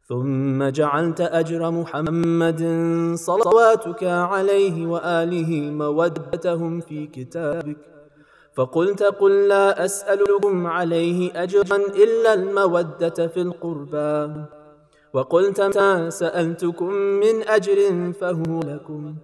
ثم جعلت أجر محمد صلواتك عليه وآله مودتهم في كتابك، فقلت قل لا أسألكم عليه أجرا إلا المودة في القربى، وقلت ما سألتكم من أجر فهو لكم،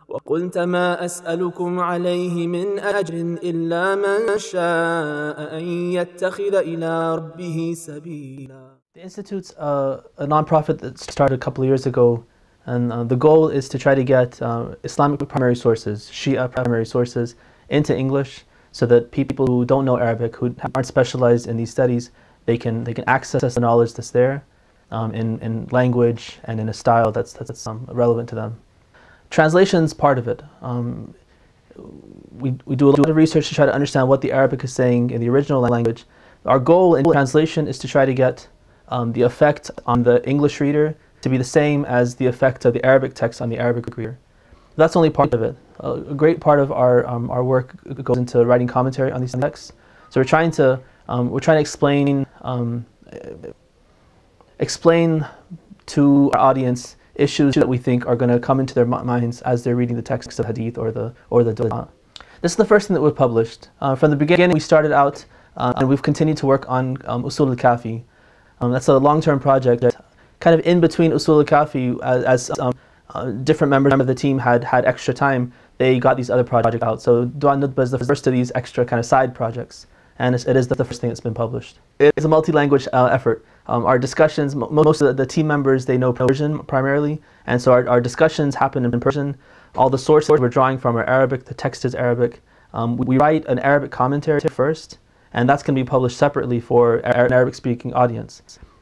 وقلت ما أسألكم عليه من أجر إلا من شاء أن يتخذ إلى ربه سبيلا. The Institute's a nonprofit that started a couple of years ago, and the goal is to try to get Islamic primary sources, Shia primary sources, into English, so that people who don't know Arabic, who aren't specialized in these studies, they can access the knowledge that's there in language and in a style that's relevant to them. Translation's part of it. We do a lot of research to try to understand what the Arabic is saying in the original language. Our goal in translation is to try to get the effect on the English reader to be the same as the effect of the Arabic text on the Arabic reader. That's only part of it. A great part of our work goes into writing commentary on these texts. So we're trying to explain to our audience issues that we think are going to come into their minds as they're reading the text of Hadith or the Dua. This is the first thing that we've published. From the beginning, we started out and we've continued to work on Usul al-Kafi. That's a long-term project. Kind of in between Usul al-Kafi, as different members of the team had extra time, they got these other projects out. So Al-Nudbah is the first of these extra kind of side projects, and it is the first thing that's been published. It's a multi-language effort. Our discussions, most of the team members, they know Persian primarily, and so our discussions happen in Persian. All the sources we're drawing from are Arabic, the text is Arabic. We write an Arabic commentary first, and that's going to be published separately for an Arabic-speaking audience.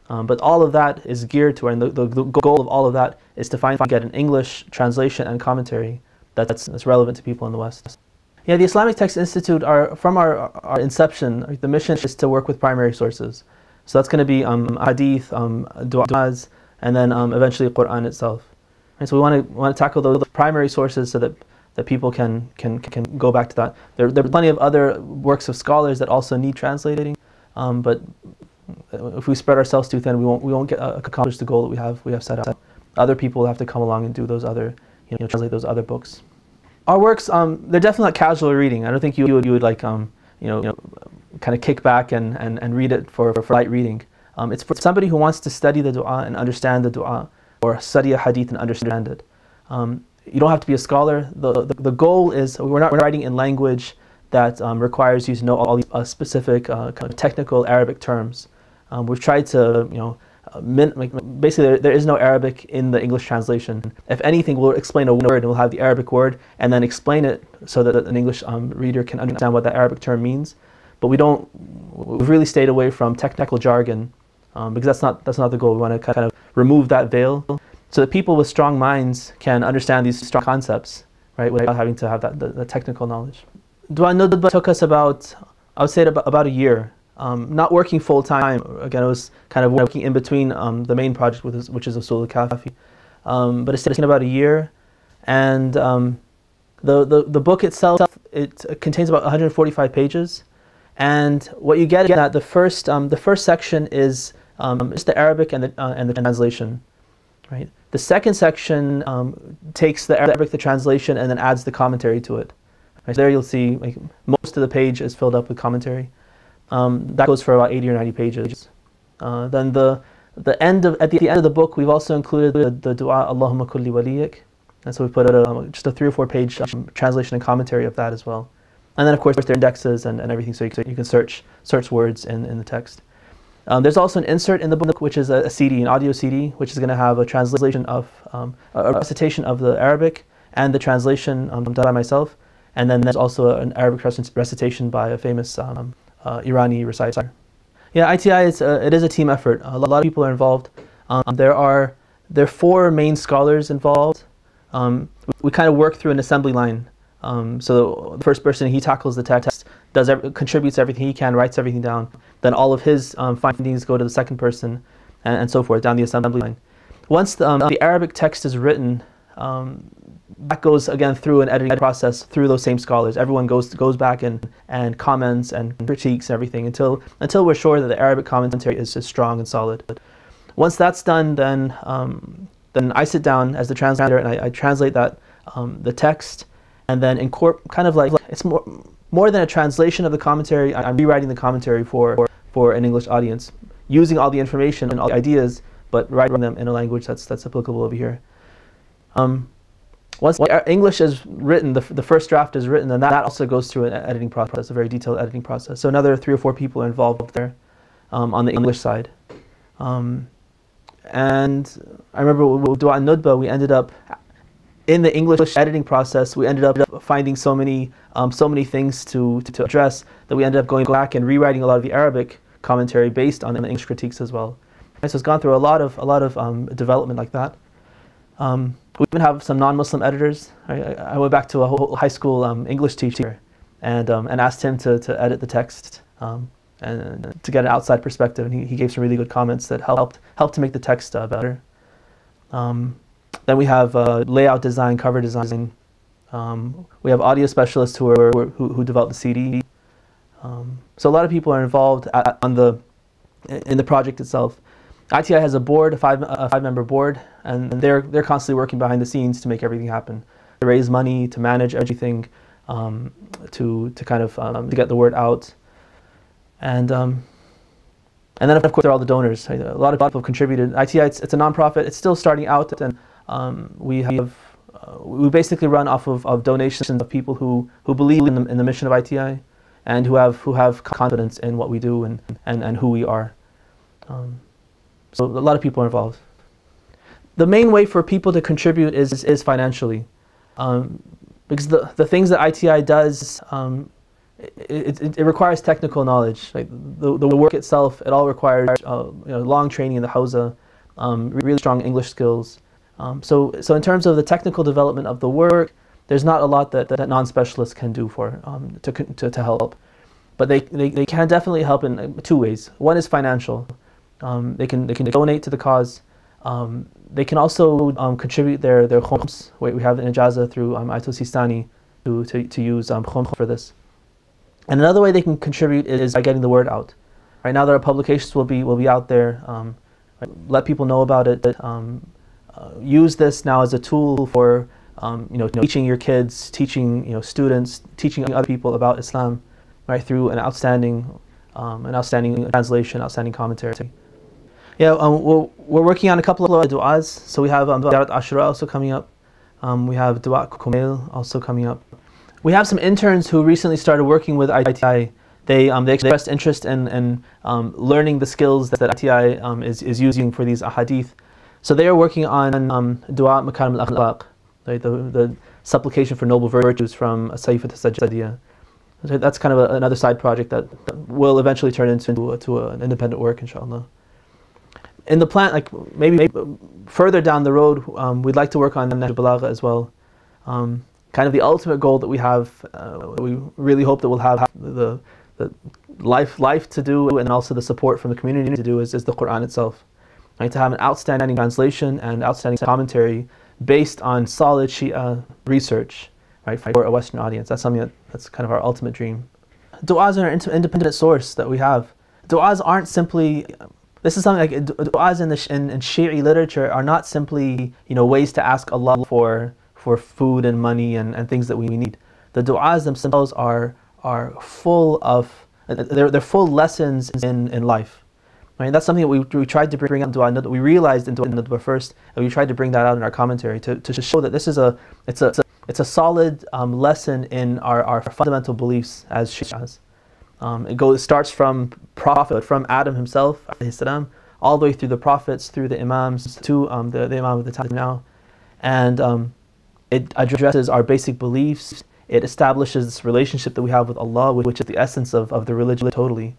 But all of that is geared to, and the goal of all of that is to get an English translation and commentary that's relevant to people in the West. Yeah, the Islamic Text Institute, from our inception, the mission is to work with primary sources. So that's going to be Hadith, Du'as, and then eventually Quran itself. And so we want to tackle those primary sources so that people can go back to that. There are plenty of other works of scholars that also need translating, but if we spread ourselves too thin, we won't accomplish the goal that we have set out. Other people will have to come along and do those other, translate those other books. Our works, they're definitely not casual reading. I don't think you would like, kind of kick back and read it for light reading. It's for somebody who wants to study the dua and understand the dua, or study a hadith and understand it. You don't have to be a scholar. The goal is we're not writing in language that requires you to know all these specific kind of technical Arabic terms. We've tried to, basically there is no Arabic in the English translation. If anything, we'll explain a word and we'll have the Arabic word and then explain it so that an English reader can understand what that Arabic term means. But we've really stayed away from technical jargon because that's not the goal. We want to kind of remove that veil so that people with strong minds can understand these strong concepts, right, without having to have the technical knowledge. Al-Nudbah took us about a year. Not working full time. Again, it was kind of working in between the main project, which is Usul al-Kafi. But it's taken about a year, and the book itself, it contains about 145 pages. And what you get at the first section is the Arabic and the translation, right? The second section takes the Arabic, the translation, and then adds the commentary to it. Right? So there you'll see most of the page is filled up with commentary. That goes for about 80 or 90 pages. Then at the end of the book, we've also included the dua Allahumma kulli waliyik, and so we put just a 3 or 4 page translation and commentary of that as well. And then of course there are indexes and everything, so you can search words in the text. There's also an insert in the book, which is a CD, an audio CD, which is going to have a translation of a recitation of the Arabic and the translation done by myself, and then there's also an Arabic recitation by a famous Irani reciter. Yeah, ITI it is a team effort. A lot of people are involved. There are 4 main scholars involved. We kind of work through an assembly line. So the first person, he tackles the text, contributes everything he can, writes everything down. Then all of his findings go to the second person, and so forth down the assembly line. Once the Arabic text is written, that goes again through an editing process through those same scholars. Everyone goes back and comments and critiques and everything until we're sure that the Arabic commentary is strong and solid. Once that's done, then I sit down as the translator and I translate that the text, and then kind of like it's more than a translation of the commentary. I'm rewriting the commentary for an English audience, using all the information and all the ideas, but writing them in a language that's applicable over here. Once English is written, the first draft is written, and that also goes through an editing process, a very detailed editing process. So another 3 or 4 people are involved there on the English side. And I remember with Al-Nudbah, we ended up, in the English editing process, we ended up finding so many things to address that we ended up going back and rewriting a lot of the Arabic commentary based on the English critiques as well. And so it's gone through a lot of development like that. We even have some non-Muslim editors. I went back to a high school English teacher and asked him to edit the text and to get an outside perspective, and he gave some really good comments that helped to make the text better. Then we have layout design, cover design. We have audio specialists who develop the CD. So a lot of people are involved in the project itself. ITI has a board, a five-member board, and they're constantly working behind the scenes to make everything happen, to raise money, to manage everything, to kind of to get the word out, and then of course there are all the donors. A lot of people have contributed. ITI, it's a nonprofit. It's still starting out, and we basically run off of donations of people who believe in the mission of ITI, and who have confidence in what we do and who we are. So a lot of people are involved. The main way for people to contribute is financially, because the things that ITI does, it requires technical knowledge. Like the work itself, it all requires long training in the Hausa, really strong English skills. So in terms of the technical development of the work, there's not a lot that non-specialists can do to help, but they can definitely help in 2 ways. One is financial. They can donate to the cause. They can also contribute their khums. We have an ijaza through Ayatul Sistani to use khum for this. And another way they can contribute is by getting the word out. Right now, there are publications will be out there. Let people know about it. Use this now as a tool for teaching your kids, teaching students, teaching other people about Islam, right, through an outstanding translation, outstanding commentary. Yeah, we're working on a couple of du'as. So we have Ziyarat Ashura also coming up. We have Dua Kumail also coming up. We have some interns who recently started working with ITI. They expressed interest in learning the skills that ITI is using for these ahadith. So they are working on Dua Makarim al-Akhlaq, right, the supplication for noble virtues from Saifat al-Sajjadiyah. So that's kind of another side project that will eventually turn into an independent work, inshallah. In the plan, like maybe further down the road, we'd like to work on Nahj al-Balagha as well. Kind of the ultimate goal that we have, we really hope that we'll have the life to do, and also the support from the community to do is the Quran itself. Right, to have an outstanding translation and outstanding commentary based on solid Shia research, right, for a Western audience. That's something that's kind of our ultimate dream. Du'as are an independent source that we have. Du'as aren't simply, this is something like du'as in Shi'i literature are not simply ways to ask Allah for food and money and things that we need. The du'as themselves are full of, they're full lessons in life. Right, that's something that we tried to bring up into Al-Nudbah. We realized in Al-Nudbah first, and we tried to bring that out in our commentary to show that this is it's a solid lesson in our fundamental beliefs as Shias. It starts from Prophet, from Adam himself, salam, all the way through the prophets, through the Imams, to the Imam of the time now, and it addresses our basic beliefs. It establishes this relationship that we have with Allah, which is the essence of the religion totally.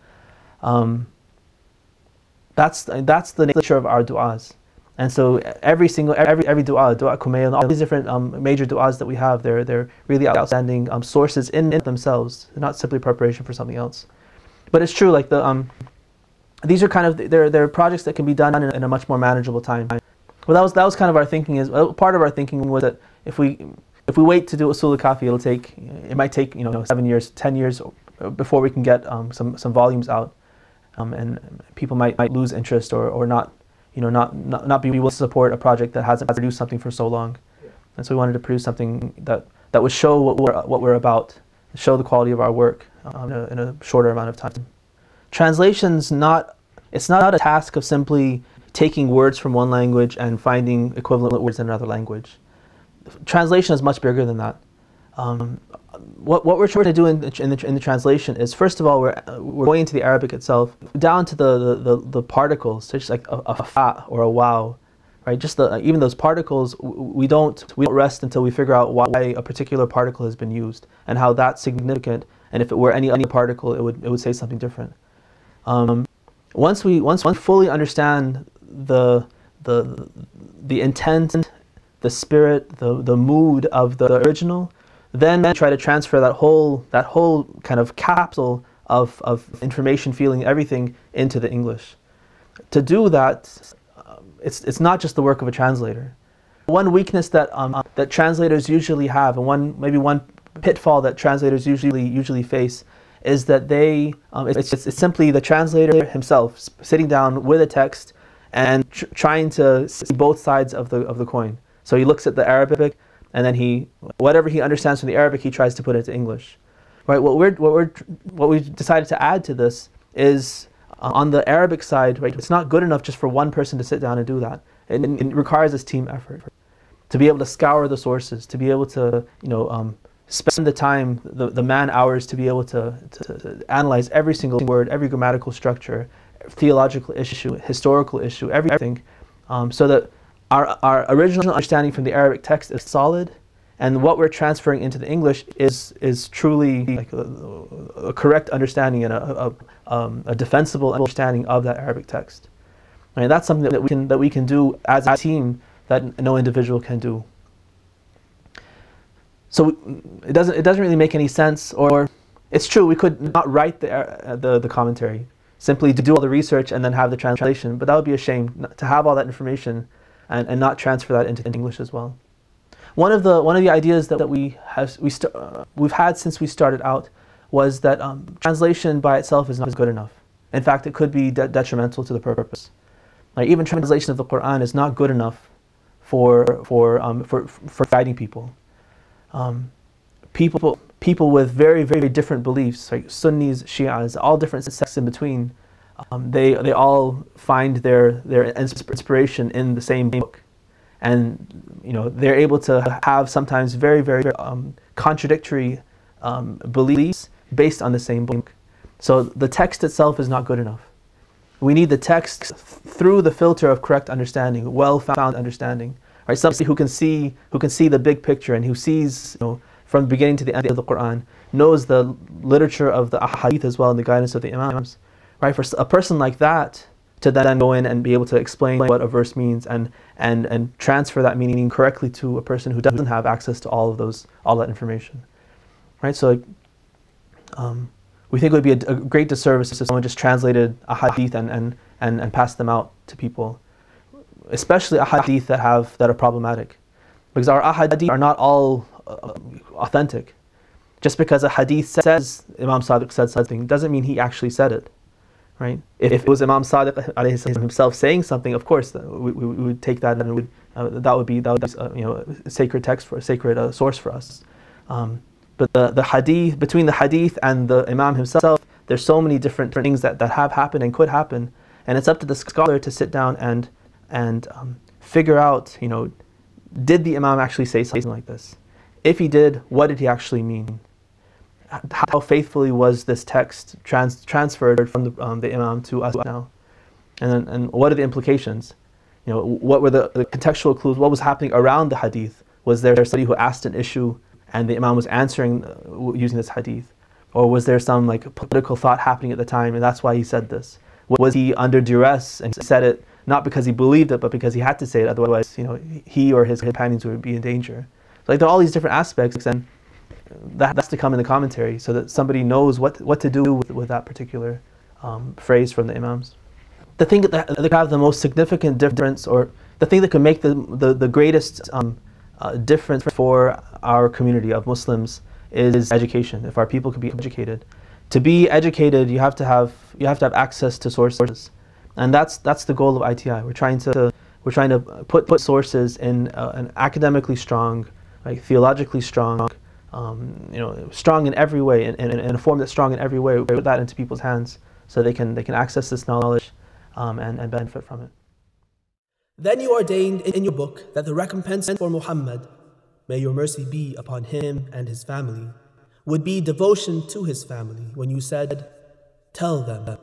That's the nature of our du'as. And so every du'a, Dua Kumail, all these different major du'as that we have, they're really outstanding sources in themselves. They're not simply preparation for something else. But it's true, like these are kind of they're projects that can be done in a much more manageable time. Well, that was kind of our thinking. Part of our thinking was that if we wait to do Usul al-Kafi, it might take 7 years, 10 years before we can get some volumes out. And people might lose interest or not not be able to support a project that hasn't produced something for so long. And so we wanted to produce something that would show what we're about, show the quality of our work in a shorter amount of time. Translation's it's not a task of simply taking words from one language and finding equivalent words in another language. Translation is much bigger than that. What we're trying to do in the translation is, first of all, we're going into the Arabic itself, down to the particles, just like a fa or a wow, right? Just even those particles, we don't rest until we figure out why a particular particle has been used and how that's significant. And if it were any other particle, it would say something different. Once we fully understand the intent, the spirit, the mood of the original, then try to transfer that whole kind of capsule of information, feeling, everything into the English. To do that, it's not just the work of a translator. One weakness that translators usually have, and maybe one pitfall that translators usually face, is that it's simply the translator himself sitting down with a text and trying to see both sides of the coin. So he looks at the Arabic, and then whatever he understands from the Arabic, he tries to put it into English. Right? What we decided to add to this is, on the Arabic side, right, it's not good enough just for one person to sit down and do that. It requires this team effort to be able to scour the sources, to be able to spend the time, the man hours, to be able to analyze every single word, every grammatical structure, theological issue, historical issue, everything, so that our original understanding from the Arabic text is solid, and what we're transferring into the English is truly like a correct understanding and a defensible understanding of that Arabic text. And that's something that we can do as a team that no individual can do. So it doesn't really make any sense, or it's true, we could not write the commentary, simply to do all the research and then have the translation, but that would be a shame to have all that information and not transfer that into English as well. One of the ideas that we've had since we started out was that translation by itself is not good enough. In fact, it could be detrimental to the purpose. Like, even translation of the Quran is not good enough for guiding people. People with very, very different beliefs, like Sunnis, Shias, all different sects in between, they all find their inspiration in the same book, and they're able to have sometimes very, very contradictory beliefs based on the same book. So the text itself is not good enough. We need the text through the filter of correct understanding, well-found understanding. Right, somebody who can see the big picture, and who sees, from the beginning to the end of the Quran, knows the literature of the ahadith as well, and the guidance of the Imams. Right, for a person like that to then go in and be able to explain what a verse means and transfer that meaning correctly to a person who doesn't have access to all that information. Right, so we think it would be a great disservice if someone just translated ahadith and passed them out to people, especially ahadith that are problematic, because our ahadith are not all authentic. Just because a hadith says Imam Sadiq said something doesn't mean he actually said it, right? If it was Imam Sadiq alayhi salam himself saying something, of course we would take that, and that would be a sacred text, for a sacred source for us. But the hadith, between the hadith and the Imam himself, there's so many different things that have happened and could happen, and it's up to the scholar to sit down and figure out, did the Imam actually say something like this? If he did, what did he actually mean? How faithfully was this text transferred from the Imam to us now? And what are the implications? What were the contextual clues? What was happening around the hadith? Was there somebody who asked an issue and the Imam was answering using this hadith? Or was there some political thought happening at the time, and that's why he said this? Was he under duress and said it not because he believed it, but because he had to say it, otherwise he or his companions would be in danger? So there are all these different aspects, and that has to come in the commentary so that somebody knows what to do with that particular phrase from the Imams. The thing that could have the most significant difference, or the thing that could make the greatest difference for our community of Muslims, is education. If our people could be educated. To be educated, you have to have access to sources. And that's the goal of ITI. We're trying to put sources in an academically strong, like theologically strong, strong in every way, in a form that's strong in every way. We put that into people's hands so they can access this knowledge and benefit from it. Then you ordained in your book that the recompense for Muhammad, may your mercy be upon him and his family, would be devotion to his family when you said, "Tell them,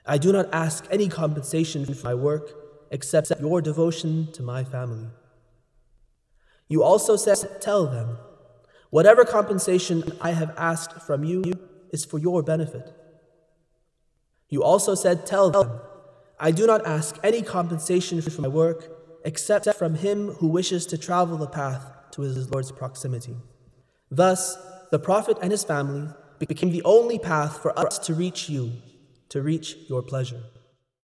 I do not ask any compensation for my work except your devotion to my family." You also said, "Tell them, whatever compensation I have asked from you is for your benefit." You also said, "Tell them, I do not ask any compensation for my work except from him who wishes to travel the path to his Lord's proximity." Thus, the Prophet and his family became the only path for us to reach you, to reach your pleasure.